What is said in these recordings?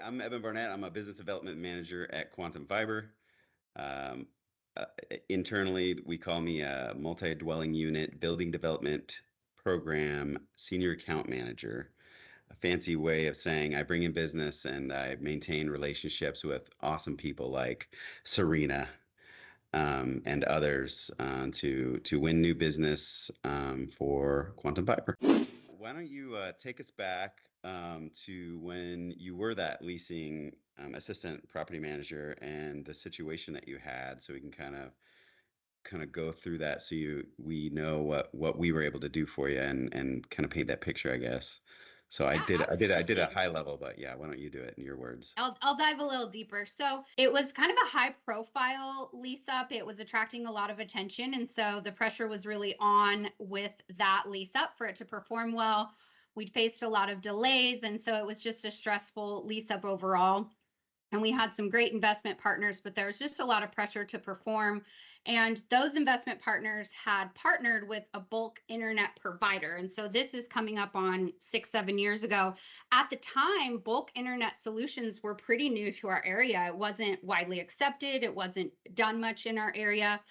I'm Evan Barnett. I'm a business development manager at Quantum Fiber. Um, uh, Internally, we call me a multi-dwelling unit building development program senior account manager. A fancy way of saying I bring in business and I maintain relationships with awesome people like Serena and others to win new business for Quantum Fiber. Why don't you take us back to when you were that leasing assistant property manager and the situation that you had, so we can kind of go through that, so we know what we were able to do for you and kind of paint that picture, I guess. So Yeah, I did a absolutely. high level, but yeah, why don't you do it in your words? I'll dive a little deeper. So it was kind of a high profile lease up. It was attracting a lot of attention. And so the pressure was really on with that lease up for it to perform well. We'd faced a lot of delays. And so it was just a stressful lease up overall. And we had some great investment partners, but there was just a lot of pressure to perform. And those investment partners had partnered with a bulk internet provider. And so this is coming up on 6, 7 years ago. At the time, bulk internet solutions were pretty new to our area. It wasn't widely accepted, it wasn't done much in our area.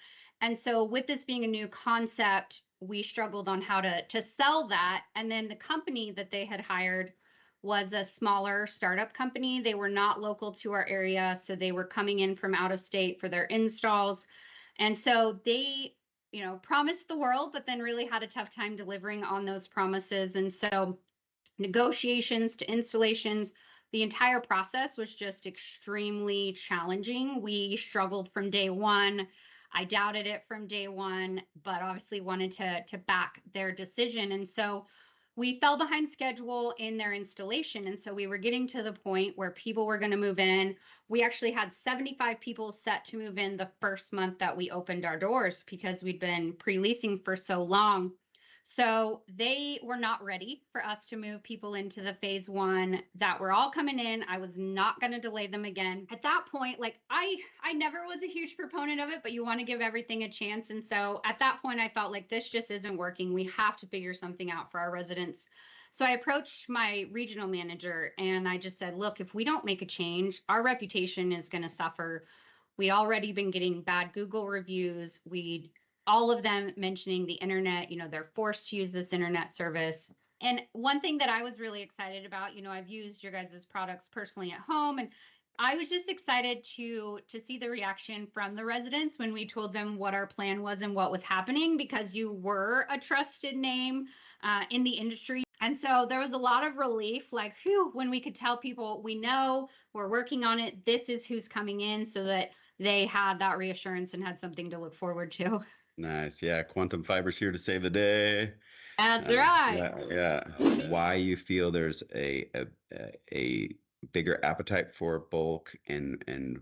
And so, with this being a new concept, we struggled on how to sell that. And then the company that they had hired was a smaller startup company. They were not local to our area, so they were coming in from out of state for their installs. And so they, promised the world, but then really had a tough time delivering on those promises. And so negotiations to installations, the entire process was just extremely challenging. We struggled from day one. I doubted it from day one, but obviously wanted to back their decision. And so we fell behind schedule in their installation. And so we were getting to the point where people were going to move in. We actually had 75 people set to move in the first month that we opened our doors because we'd been pre-leasing for so long. So they were not ready for us to move people into the phase one that were all coming in. I was not going to delay them again. At that point, like I never was a huge proponent of it, but you want to give everything a chance. And so at that point, I felt like this just isn't working. We have to figure something out for our residents. So I approached my regional manager and I just said, look, if we don't make a change, our reputation is going to suffer. We'd already been getting bad Google reviews. We'd all of them mentioning the internet, they're forced to use this internet service. And one thing that I was really excited about, I've used your guys' products personally at home, and I was just excited to see the reaction from the residents when we told them what our plan was and what was happening, because you were a trusted name in the industry. And so there was a lot of relief, like, phew, when we could tell people, we know we're working on it. This is who's coming in, so that they had that reassurance and had something to look forward to. Nice. Yeah, Quantum Fiber's here to save the day. That's right. Yeah. Why you feel there's a bigger appetite for bulk, and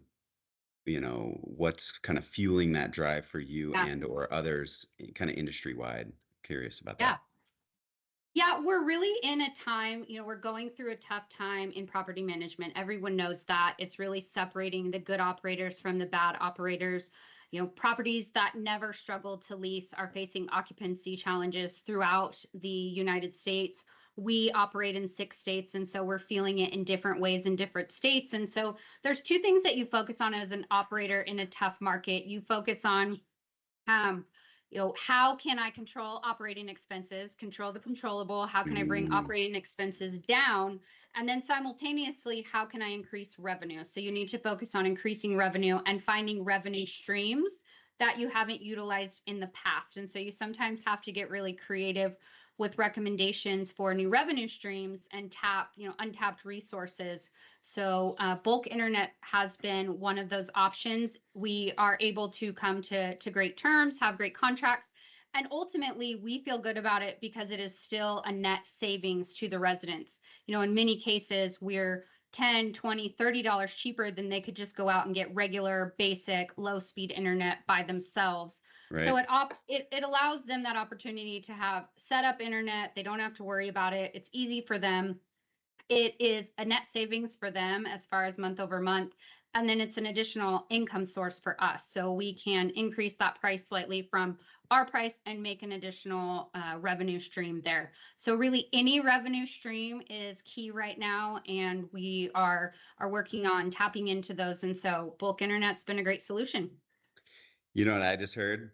what's kind of fueling that drive for you Yeah. and or others kind of industry wide. Curious about Yeah. that. Yeah, we're really in a time, we're going through a tough time in property management. Everyone knows that. It's really separating the good operators from the bad operators. Properties that never struggled to lease are facing occupancy challenges throughout the United States. We operate in 6 states, and so we're feeling it in different ways in different states. And so there's two things that you focus on as an operator in a tough market. You focus on um, how can I control operating expenses, control the controllable? How can I bring Mm, operating expenses down? And then simultaneously, how can I increase revenue? So you need to focus on increasing revenue and finding revenue streams that you haven't utilized in the past. And so you sometimes have to get really creative with recommendations for new revenue streams and tap, untapped resources. So bulk internet has been one of those options. We are able to come to great terms, have great contracts, and ultimately we feel good about it because it is still a net savings to the residents. In many cases, we're 10, 20, $30 cheaper than they could just go out and get regular, basic, low-speed internet by themselves. So right. it allows them that opportunity to have set up internet. They don't have to worry about it. It's easy for them. It is a net savings for them as far as month over month. And then it's an additional income source for us. So we can increase that price slightly from our price and make an additional revenue stream there. So really any revenue stream is key right now, and we are working on tapping into those. And so bulk internet's been a great solution. You know what I just heard?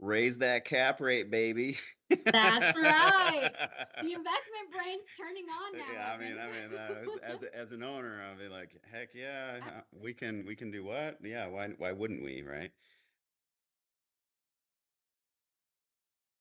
Raise that cap rate, baby. That's right. The investment brain's turning on now, Yeah, Evan. as an owner, I'll be like, heck yeah, we can do what? Yeah, why wouldn't we, right?